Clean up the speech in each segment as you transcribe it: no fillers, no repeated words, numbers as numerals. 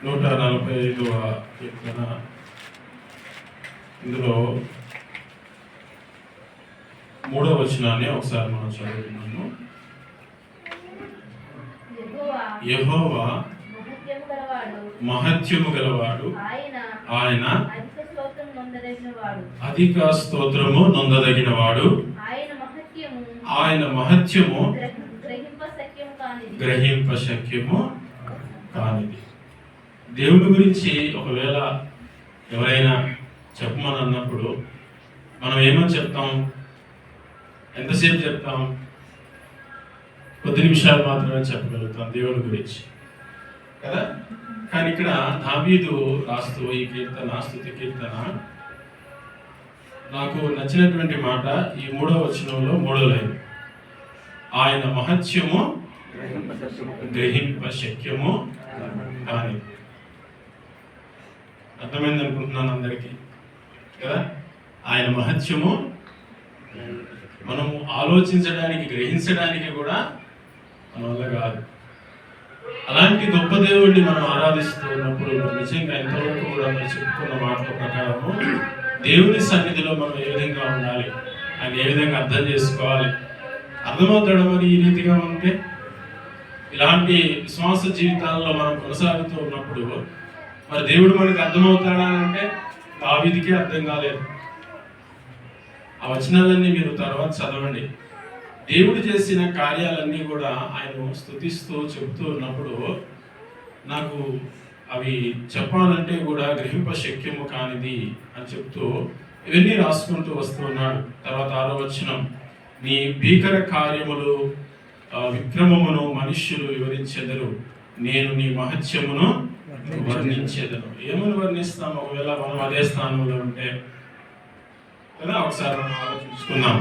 145వ కీర్తన. ఇందులో 3వ వచనాన్ని ఒకసారి మనం చదువుతున్నాము. యెహోవా మహత్యము గలవాడు, ఆయన అధిక స్తోత్రము నొందదగినవాడు, ఆయన మహత్యము గ్రహింప శక్యము కానిది. దేవుడి గురించి ఒకవేళ ఎవరైనా చెప్పమని అన్నప్పుడు మనం ఏమని చెప్తాం? ఎంతసేపు చెప్తాం? కొద్ది నిమిషాలు మాత్రమే చెప్పగలుగుతాం దేవుడి గురించి కదా. కానీ ఇక్కడ దావీదు రాస్తూ ఈ కీర్తన, స్తుతి కీర్తన, నాకు నచ్చినటువంటి మాట ఈ 3వ వచనంలో 3వ లైన్, ఆయన మహత్యము గ్రహింప శక్యము కాని. అర్థమైంది అనుకుంటున్నాను అందరికీ కదా. ఆయన మహత్యము మనము ఆలోచించడానికి, గ్రహించడానికి కూడా మన వల్ల కాదు. అలాంటి గొప్ప దేవుడిని మనం ఆరాధిస్తూ ఉన్నప్పుడు నిజంగా ఎంతవరకు కూడా మనం చెప్పుకున్న మాటల ప్రకారము దేవుని సన్నిధిలో మనం ఏ విధంగా ఉండాలి, ఆయన ఏ విధంగా అర్థం చేసుకోవాలి, అర్థమవుతాడు. మరి ఈ రీతిగా ఉంటే ఇలాంటి విశ్వాస జీవితాల్లో మనం కొనసాగుతూ ఉన్నప్పుడు మరి దేవుడు మనకి అర్థమవుతాడా అంటే దావీదుకే అర్థం కాలేదు. ఆ వచనాలన్నీ మీరు తర్వాత చదవండి. దేవుడు చేసిన కార్యాలన్నీ కూడా ఆయన స్తుతిస్తూ చెబుతూ ఉన్నప్పుడు నాకు అవి చెప్పాలంటే కూడా గ్రహింప శక్యము కానిది అని చెప్తూ ఇవన్నీ రాసుకుంటూ వస్తూ ఉన్నాడు. తర్వాత 6వ వచనం, నీ భీకర కార్యములు విక్రమమును మనుష్యులు వివరించెదరు, నేను నీ మహత్యమును వర్ణించేదను. ఏమని వర్ణిస్తాం ఒకవేళ మనం అదే స్థానంలో ఉంటే కదా? ఒకసారి మనం ఆలోచించుకుందాం.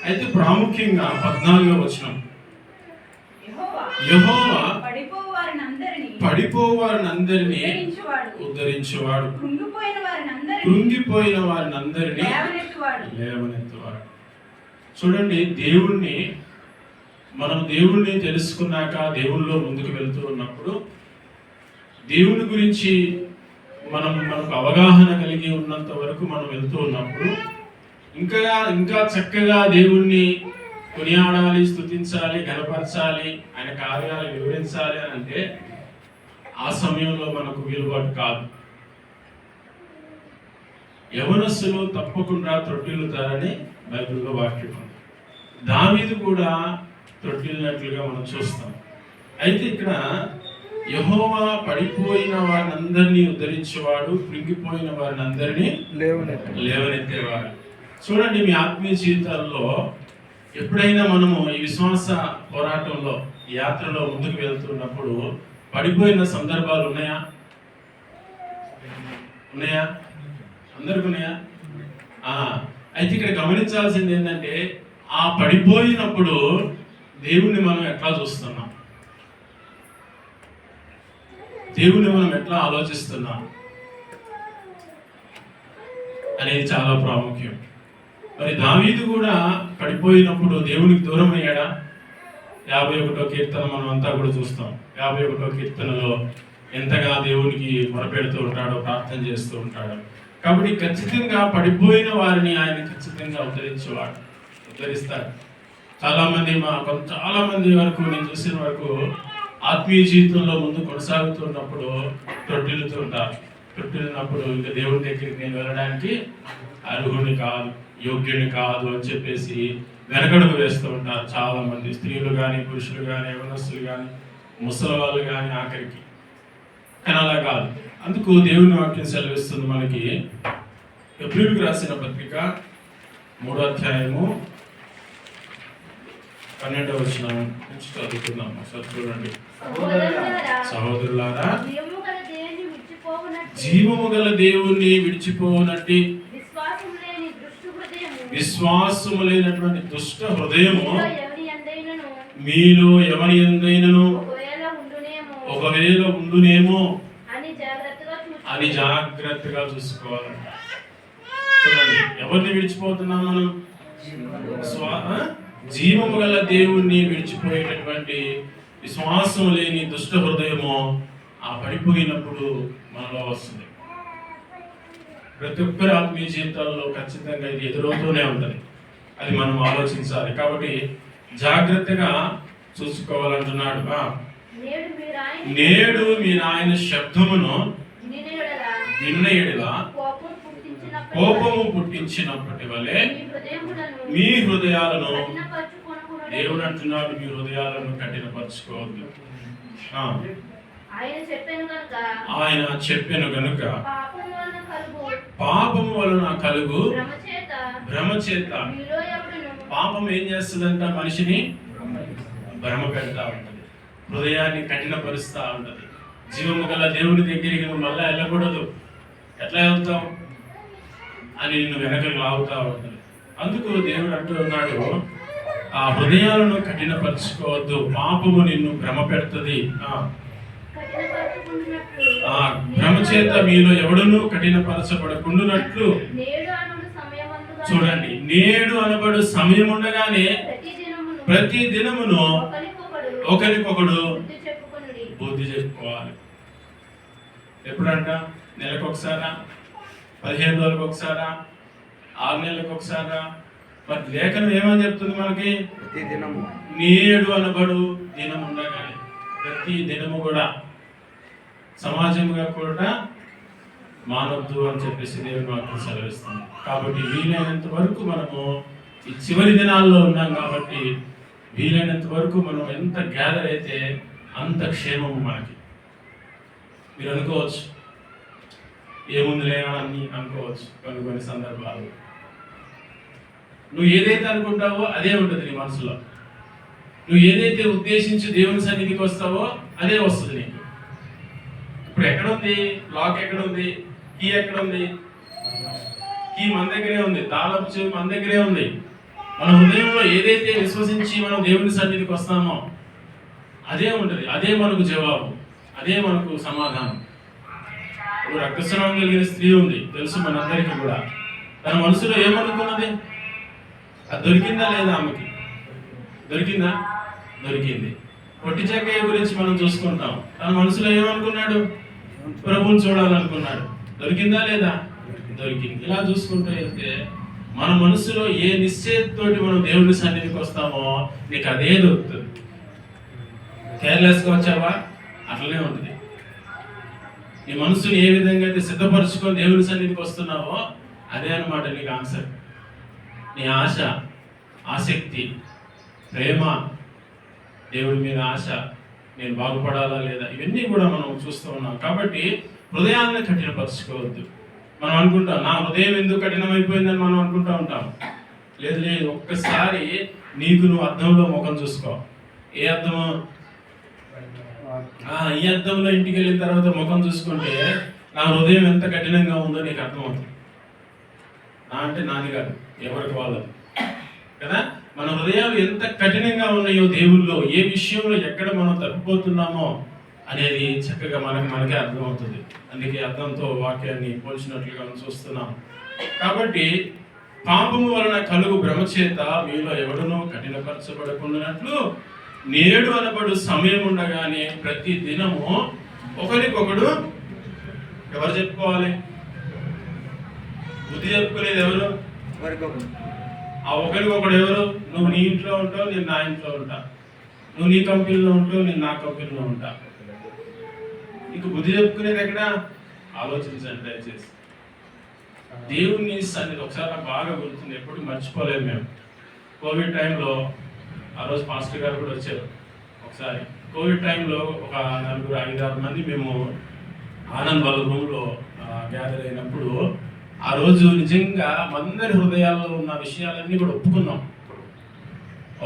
అయితే ప్రాముఖ్యంగా 14వ వచనం, యెహోవా పడిపోవారినందరినీ ఉద్ధరించువాడు, కృంగిపోయిన వారినందరినీ లేవనెత్తువాడు. చూడండి, మనం దేవుణ్ణి తెలుసుకున్నాక దేవుళ్ళలో ముందుకు వెళ్తూ ఉన్నప్పుడు దేవుని గురించి మనకు అవగాహన కలిగి ఉన్నంత వరకు మనం వెళ్తూ ఉన్నప్పుడు ఇంకా చక్కగా దేవుణ్ణి కొనియాడాలి, స్తుతించాలి, గణపరచాలి, ఆయన కార్యాలు వివరించాలి అని అంటే ఆ సమయంలో మనకు వీలుబాటు కాదు. యవనస్తులు తప్పకుండా త్రొట్టిల్లుతారని బైబిల్లో వాక్యం ఉంది. దావీదు కూడా త్రొట్టిల్లినట్లుగా మనం చూస్తాం. అయితే ఇక్కడ యెహోవా పడిపోయిన వారిని అందరినీ ఉద్ధరించేవాడు, కృంగిపోయిన వారిని అందరినీ లేవనెత్తేవాడు. చూడండి, మీ ఆత్మీయ జీవితాల్లో ఎప్పుడైనా మనము ఈ విశ్వాస పోరాటంలో, యాత్రలో ముందుకు వెళ్తున్నప్పుడు పడిపోయిన సందర్భాలు ఉన్నాయా? అందరికి ఉన్నాయా? అయితే ఇక్కడ గమనించాల్సింది ఏంటంటే ఆ పడిపోయినప్పుడు దేవుణ్ణి మనం ఎట్లా చూస్తున్నాం, దేవుణ్ణి మనం ఎట్లా ఆలోచిస్తున్నాం అనేది చాలా ప్రాముఖ్యం. మరి దావీదు కూడా పడిపోయినప్పుడు దేవునికి దూరం అయ్యాడా? 51వ కీర్తన మనం అంతా కూడా చూస్తాం. 51వ కీర్తనలో ఎంతగా దేవునికి మొరపెడుతూ ఉంటాడో, ప్రార్థన చేస్తూ ఉంటాడు. కాబట్టి ఖచ్చితంగా పడిపోయిన వారిని ఆయన ఖచ్చితంగా ఉద్ధరిస్తాడు. చాలా మంది వరకు నేను చూసిన వరకు ఆత్మీయ జీవితంలో ముందు కొనసాగుతున్నప్పుడు తొట్టిల్లినప్పుడు ఇంకా దేవుడి దగ్గరికి నేను వెళ్ళడానికి అర్హుని కాదు, యోగ్యుని కాదు అని చెప్పేసి వెనకడుగు వేస్తూ ఉంటారు చాలా మంది. స్త్రీలు కానీ, పురుషులు కానీ, యవనస్తులు కానీ, ముసలి వాళ్ళు కానీ ఆఖరికి. కానీ అలా కాదు. అందుకు దేవుని వాక్యం సెలవిస్తుంది మనకి. ఎబ్రీయులకు రాసిన పత్రిక 3వ అధ్యాయము 12వ వచనం నుంచి చదువుకుందాం. ఒకసారి చూడండి. సహోదరులారా, జీవము గల దేవుణ్ణి విడిచిపోనట్టి విశ్వాసము లేనటువంటి దుష్ట హృదయము మీలో ఎవరి యందైనను ఒకవేళ ఉండునేమో అని జాగ్రత్తగా చూసుకోవాలి. చూడండి, ఎవరిని విడిచిపోతున్నాం మనం? జీవము గల దేవుణ్ణి విడిచిపోయేటటువంటి విశ్వాసం లేని దుష్ట హృదయము ఆ పడిపోయినప్పుడు మనలో వస్తుంది. ప్రతి ఒక్కరి ఆత్మీయ జీవితాల్లో ఖచ్చితంగా ఇది ఎదురవుతూనే ఉంటుంది. అది మనం ఆలోచించాలి. కాబట్టి జాగ్రత్తగా చూసుకోవాలంటున్నాడు. నేడు మీరు ఆయన శబ్దమును విన్న యెడల కోపము పుట్టించినప్పటి వలె మీ హృదయాలను, దేవుడు అంటున్నాడు, మీ హృదయాలను కఠినపరచుకోవద్దు. ఆయన చెప్పెను గనుక పాపము వలన కలుగు భ్రమ చేత. పాపం ఏం చేస్తుందంట? మనిషిని భ్రమ పెడతా ఉంటది, హృదయాన్ని కఠినపరుస్తూ ఉంటది. జీవము గల దేవుని దగ్గరికి నువ్వు మళ్ళా వెళ్ళకూడదు, ఎట్లా వెళ్తావు అని నిన్ను వెనకలు లాగుతా ఉంటుంది. అందుకు దేవుడు అంటూ ఉన్నాడు, ఆ హృదయాలను కఠినపరచుకోవద్దు, పాపము నిన్ను భ్రమ పెడుతుంది. ఆ భ్రమ చేత మీలో ఎవడును కఠినపరచబడకుండునట్లు. చూడండి, నేడు అనబడు సమయం ఉండగానే ప్రతి దినమును ఒకరికొకడు బుద్ధి చెప్పుకోవాలి. ఎప్పుడంట? నెలకు ఒకసారా, 15 రోజులకు ఒకసారా, 6 నెలలకు ఒకసారా? మరి లేఖనం ఏమని చెప్తుంది మనకి? ప్రతి దినము. నేడు అనబడు దినం ఉండగానే ప్రతి దినము కూడా సమాజంగా కూడా మానవద్దు అని చెప్పేసి దేవుని వాక్యం సెలవిస్తుంది. కాబట్టి వీలైనంత వరకు మనము ఈ చివరి దినాల్లో ఉన్నాం కాబట్టి వీలైనంత వరకు మనం ఎంత గ్యాదర్ అయితే అంత క్షేమము మనకి. మీరు అనుకోవచ్చు, ఏముందిలే అని అనుకోవచ్చు కొన్ని సందర్భాలు. నువ్వు ఏదైతే అనుకుంటావో అదే ఉంటుంది నీ మనసులో. నువ్వు ఏదైతే ఉద్దేశించి దేవుని సన్నిధికి వస్తావో అదే వస్తుంది నీకు. ఇప్పుడు ఎక్కడుంది లాక్? ఎక్కడుంది కీ? ఎక్కడుంది కీ? మన దగ్గరే ఉంది. తాళపు చెవి మన దగ్గరే ఉంది. మన హృదయంలో ఏదైతే విశ్వసించి మనం దేవుని సన్నిధికి వస్తామో అదే ఉంటుంది, అదే మనకు జవాబు, అదే మనకు సమాధానం. ఇప్పుడు రక్తస్రావం కలిగిన స్త్రీ ఉంది, తెలుసు మనందరికీ కూడా. తన మనసులో ఏమనుకున్నది? అది దొరికిందా లేదా? ఆమెకి దొరికిందా? దొరికింది. పొట్టి చెక్కయ్య గురించి మనం చూసుకుంటాం. తన మనసులో ఏమనుకున్నాడు? ప్రభువుని చూడాలనుకున్నాడు. దొరికిందా లేదా? దొరికింది. ఇలా చూసుకుంటూ వెళ్తే మన మనసులో ఏ నిశ్చయతతోటి మనం దేవుని సన్నిధికి వస్తామో నీకు అదే దొరుకుతుంది. కేర్లెస్గా వచ్చావా? అట్లనే ఉంటుంది. నీ మనసుని ఏ విధంగా అయితే సిద్ధపరచుకొని దేవుని సన్నిధికి వస్తున్నావో అదే అన్నమాట నీకు ఆన్సర్. నీ ఆశ, ఆసక్తి, ప్రేమ, దేవుడి మీద ఆశ, నేను బాగుపడాలా లేదా, ఇవన్నీ కూడా మనం చూస్తూ ఉన్నాం. కాబట్టి హృదయాన్ని కఠినపరచుకోవద్దు. మనం అనుకుంటాం, నా హృదయం ఎందుకు కఠినమైపోయిందని మనం అనుకుంటూ ఉంటాం. లేదు లేదు, ఒక్కసారి నీకు నువ్వు అద్దంలో ముఖం చూసుకో. ఏ అద్దము? ఈ అద్దంలో ఇంటికి వెళ్ళిన తర్వాత ముఖం చూసుకుంటే నా హృదయం ఎంత కఠినంగా ఉందో నీకు అర్థమవుతుంది. నా అంటే నాది కాదు, ఎవరికి వాళ్ళది కదా. మన హృదయాలు ఎంత కఠినంగా ఉన్నాయో దేవుల్లో, ఏ విషయంలో ఎక్కడ మనం తప్పిపోతున్నామో అనేది చక్కగా మనకే అర్థమవుతుంది. అందుకే అర్థంతో వాక్యాన్ని పోల్చినట్లుగా మనం చూస్తున్నాం. కాబట్టి పాపము వలన కలుగు భ్రమ చేత మీలో ఎవడునూ కఠినపరచబడకుండానట్లు నేడు అనబడు సమయం ఉండగానే ప్రతి దినము ఒకరికొకడు. ఎవరు చెప్పుకోవాలి? బుద్ధి చెప్పుకునేది ఎవరు? ఆ ఒకరికొకడు ఎవరు? నువ్వు నీ ఇంట్లో ఉంటావు, నేను నా ఇంట్లో ఉంటా. నువ్వు నీ కంపెనీలో ఉంటావు, నేను నా కంపెనీలో ఉంటా. నీకు బుద్ధి చెప్పుకునేది ఎక్కడ? ఆలోచించండి దయచేసి. దేవుని సన్నిధి ఒకసారి నాకు బాగా గుర్తుంది, ఎప్పుడు మర్చిపోలేము మేము. కోవిడ్ టైంలో ఆ రోజు పాస్టర్ గారు కూడా వచ్చారు. ఒకసారి కోవిడ్ టైంలో ఒక 4-5-6 మంది మేము ఆనంద్ వాళ్ళ రూమ్లో గ్యాదర్ అయినప్పుడు ఆ రోజు నిజంగా అందరి హృదయాల్లో ఉన్న విషయాలన్నీ కూడా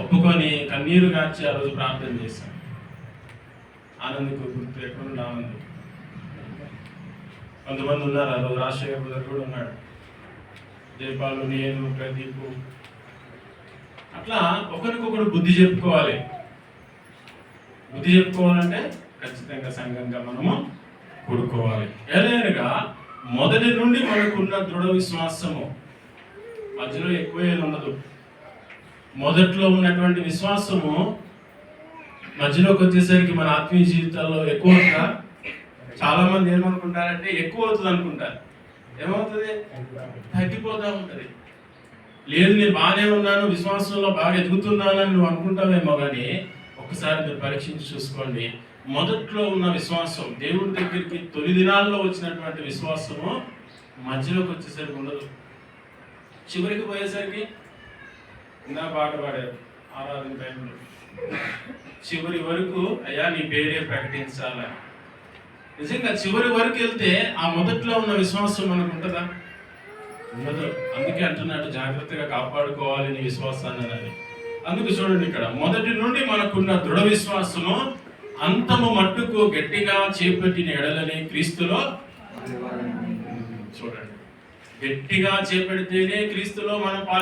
ఒప్పుకొని కన్నీరు గార్చి ఆ రోజు ప్రార్థన చేశాం. ఆనంద్కు గుర్తు ఎక్కడుండే ఆనంద్. కొంతమంది ఉన్నారు ఆ రోజు, రాజశేఖర్ గారు కూడా ఉన్నాడు, జయపాలు, నేను, ప్రదీప్. అట్లా ఒకరికొకరు బుద్ధి చెప్పుకోవాలి. బుద్ధి చెప్పుకోవాలంటే ఖచ్చితంగా సంఘంగా మనము కూడుకోవాలి. ఏదైనా మొదటి నుండి మనకున్న దృఢ విశ్వాసము, మధ్యలో ఎక్కువ ఏది ఉండదు. మొదట్లో ఉన్నటువంటి విశ్వాసము మధ్యలోకి వచ్చేసరికి మన ఆత్మీయ జీవితాల్లో ఎక్కువగా చాలా మంది ఏమనుకుంటారంటే ఎక్కువ అవుతుంది అనుకుంటారు. ఏమవుతుంది? తగ్గిపోతూ ఉంటుంది. లేదు నేను బాగానే ఉన్నాను, విశ్వాసంలో బాగా ఎదుగుతున్నానని నువ్వు అనుకుంటావేమో, కానీ ఒకసారి మీరు పరీక్షించి చూసుకోండి. మొదట్లో ఉన్న విశ్వాసం, దేవుడి దగ్గరికి తొలి దినాల్లో వచ్చినటువంటి విశ్వాసము మధ్యలోకి వచ్చేసరికి ఉండదు. చివరికి పోయేసరికి నా పాట పాడారు ఆరాధన టైంలో, చివరి వరకు అయ్యా నీ పేరే ప్రకటించాలని. నిజంగా చివరి వరకు వెళ్తే ఆ మొదట్లో ఉన్న విశ్వాసం మనకు ఉంటుందా? ఉండదు. అందుకే అంటున్నాడు జాగ్రత్తగా కాపాడుకోవాలి నీ విశ్వాసాన్ని అని. అందుకు చూడండి, ఇక్కడ మొదటి నుండి మనకున్న దృఢ విశ్వాసము అంతము మట్టుకు గట్టిగా చేపట్టిన ఎడలని క్రీస్తులో. చూడండి, గట్టిగా చేపడితేనే క్రీస్తులో మనం